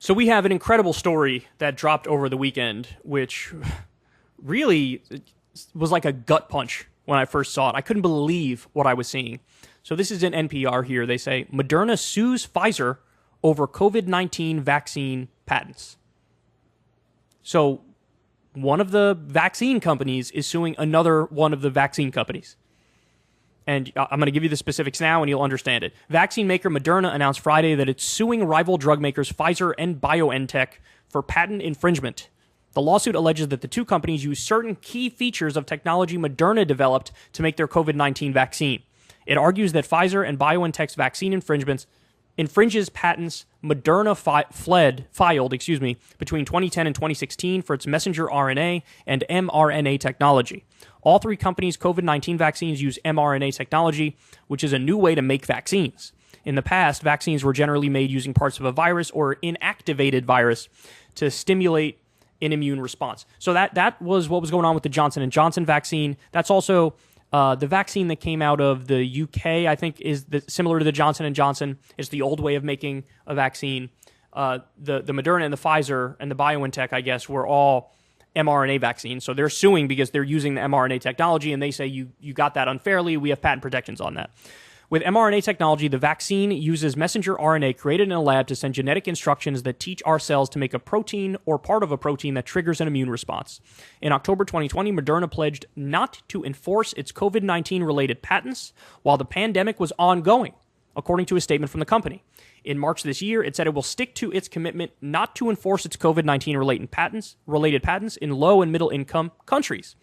So we have an incredible story that dropped over the weekend, which really was like a gut punch when I first saw it. I couldn't believe what I was seeing. So this is in NPR here. They say, Moderna sues Pfizer over COVID-19 vaccine patents. So one of the vaccine companies is suing another one of the vaccine companies. And I'm going to give you the specifics now and you'll understand it. Vaccine maker Moderna announced Friday that it's suing rival drug makers Pfizer and BioNTech for patent infringement. The lawsuit alleges that the two companies use certain key features of technology Moderna developed to make their COVID-19 vaccine. It argues that Pfizer and BioNTech's vaccine infringes patents Moderna filed between 2010 and 2016 for its messenger RNA and mRNA technology. All three companies' COVID-19 vaccines use mRNA technology, which is a new way to make vaccines. In the past, vaccines were generally made using parts of a virus or inactivated virus to stimulate an immune response. So that was what was going on with the Johnson & Johnson vaccine. That's also the vaccine that came out of the UK, I think, is similar to the Johnson & Johnson. It's the old way of making a vaccine. The Moderna and the Pfizer and the BioNTech, I guess, were all mRNA vaccines. So they're suing because they're using the mRNA technology, and they say you got that unfairly. We have patent protections on that. With mRNA technology, the vaccine uses messenger RNA created in a lab to send genetic instructions that teach our cells to make a protein or part of a protein that triggers an immune response. In October 2020, Moderna pledged not to enforce its COVID-19 related patents while the pandemic was ongoing, according to a statement from the company. In March this year, it said it will stick to its commitment not to enforce its COVID-19 related patents in low and middle income countries,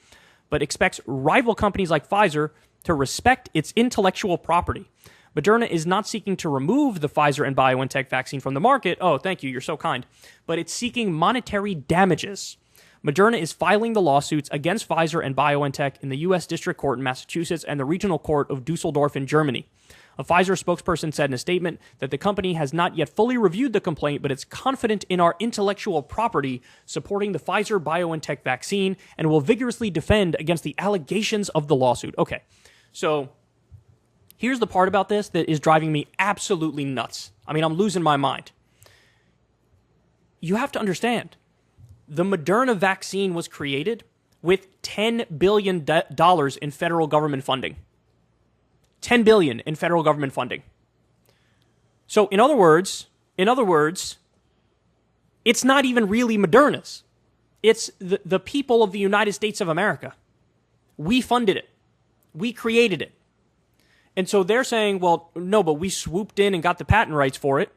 but expects rival companies like Pfizer to respect its intellectual property. Moderna is not seeking to remove the Pfizer and BioNTech vaccine from the market. Oh, thank you. You're so kind. But it's seeking monetary damages. Moderna is filing the lawsuits against Pfizer and BioNTech in the U.S. District Court in Massachusetts and the Regional Court of Dusseldorf in Germany. A Pfizer spokesperson said in a statement that the company has not yet fully reviewed the complaint, but it's confident in our intellectual property supporting the Pfizer-BioNTech vaccine and will vigorously defend against the allegations of the lawsuit. Okay, so here's the part about this that is driving me absolutely nuts. I mean, I'm losing my mind. You have to understand, the Moderna vaccine was created with $10 billion in federal government funding. $10 billion in federal government funding. So in other words, it's not even really Moderna's. It's the people of the United States of America. We funded it. We created it. And so they're saying, well, no, but we swooped in and got the patent rights for it.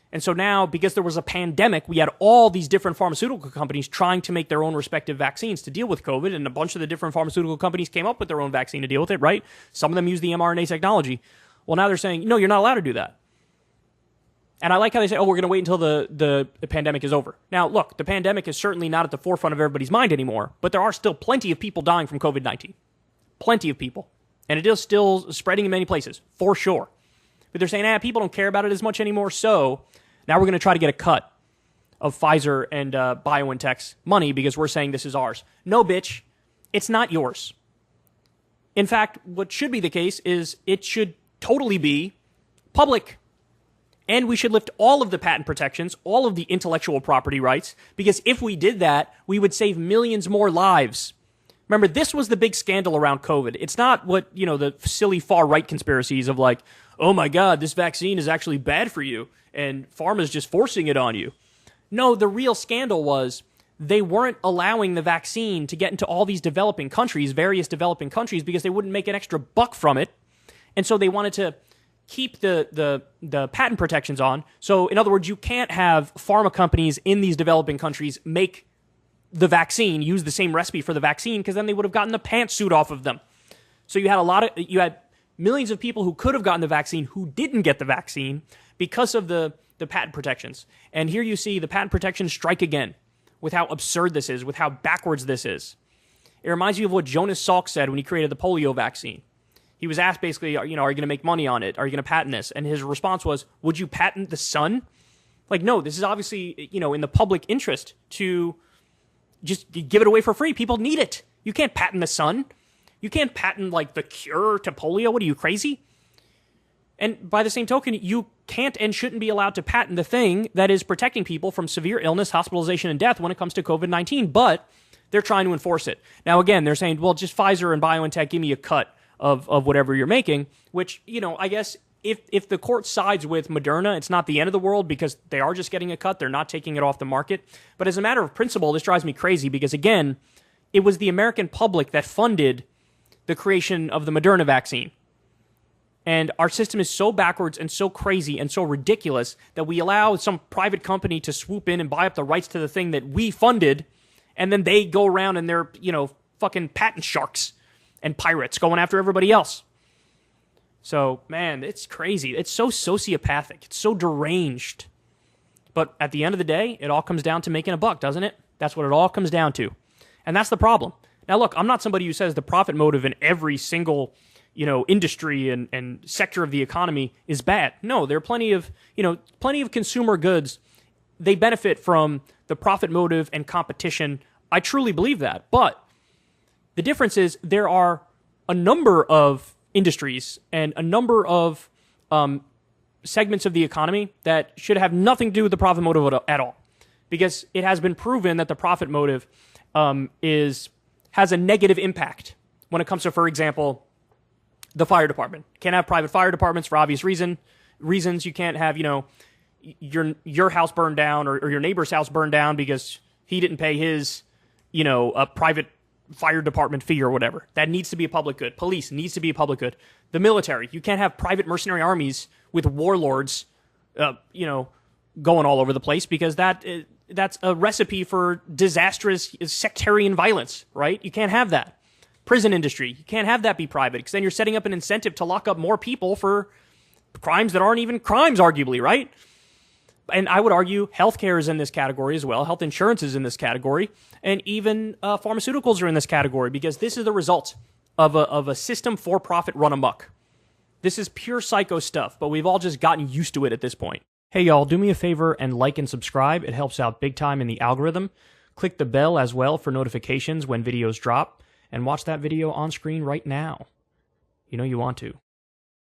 And so now, because there was a pandemic, we had all these different pharmaceutical companies trying to make their own respective vaccines to deal with COVID, and a bunch of the different pharmaceutical companies came up with their own vaccine to deal with it, right? Some of them use the mRNA technology. Well, now they're saying, no, you're not allowed to do that. And I like how they say, oh, we're going to wait until the pandemic is over. Now, look, the pandemic is certainly not at the forefront of everybody's mind anymore, but there are still plenty of people dying from COVID-19. Plenty of people. And it is still spreading in many places, for sure. But they're saying, people don't care about it as much anymore, so now we're going to try to get a cut of Pfizer and BioNTech's money because we're saying this is ours. No, bitch, it's not yours. In fact, what should be the case is it should totally be public. And we should lift all of the patent protections, all of the intellectual property rights, because if we did that, we would save millions more lives. Remember, this was the big scandal around COVID. It's not what, the silly far-right conspiracies of like, oh my God, this vaccine is actually bad for you, and pharma's just forcing it on you. No, the real scandal was they weren't allowing the vaccine to get into all these developing countries, various developing countries, because they wouldn't make an extra buck from it. And so they wanted to keep the patent protections on. So, in other words, you can't have pharma companies in these developing countries make the vaccine, use the same recipe for the vaccine, because then they would have gotten the pantsuit off of them. So you had millions of people who could have gotten the vaccine who didn't get the vaccine because of the patent protections. And here you see the patent protections strike again with how absurd this is, with how backwards this is. It reminds me of what Jonas Salk said when he created the polio vaccine. He was asked basically, are you going to make money on it? Are you going to patent this? And his response was, would you patent the sun? Like, no, this is obviously, in the public interest to just give it away for free. People need it. You can't patent the sun. You can't patent, the cure to polio. What are you, crazy? And by the same token, you can't and shouldn't be allowed to patent the thing that is protecting people from severe illness, hospitalization, and death when it comes to COVID-19, but they're trying to enforce it. Now, again, they're saying, well, just Pfizer and BioNTech, give me a cut of whatever you're making, which, I guess if the court sides with Moderna, it's not the end of the world because they are just getting a cut. They're not taking it off the market. But as a matter of principle, this drives me crazy because, again, it was the American public that funded the creation of the Moderna vaccine. And our system is so backwards and so crazy and so ridiculous that we allow some private company to swoop in and buy up the rights to the thing that we funded, and then they go around and they're, fucking patent sharks and pirates going after everybody else. So, man, it's crazy. It's so sociopathic. It's so deranged. But at the end of the day, it all comes down to making a buck, doesn't it? That's what it all comes down to. And that's the problem. Now, look, I'm not somebody who says the profit motive in every single industry and sector of the economy is bad. No, there are plenty of consumer goods. They benefit from the profit motive and competition. I truly believe that. But the difference is there are a number of industries and a number of segments of the economy that should have nothing to do with the profit motive at all. Because it has been proven that the profit motive has a negative impact when it comes to, for example, the fire department. Can't have private fire departments for obvious reasons. You can't have, your house burned down or your neighbor's house burned down because he didn't pay his, a private fire department fee or whatever. That needs to be a public good. Police needs to be a public good. The military, you can't have private mercenary armies with warlords, going all over the place because that's a recipe for disastrous sectarian violence, right? You can't have that. Prison industry, you can't have that be private because then you're setting up an incentive to lock up more people for crimes that aren't even crimes, arguably, right? And I would argue healthcare is in this category as well. Health insurance is in this category. And even pharmaceuticals are in this category because this is the result of a system for profit run amok. This is pure psycho stuff, but we've all just gotten used to it at this point. Hey, y'all, do me a favor and like and subscribe. It helps out big time in the algorithm. Click the bell as well for notifications when videos drop. And watch that video on screen right now. You know you want to.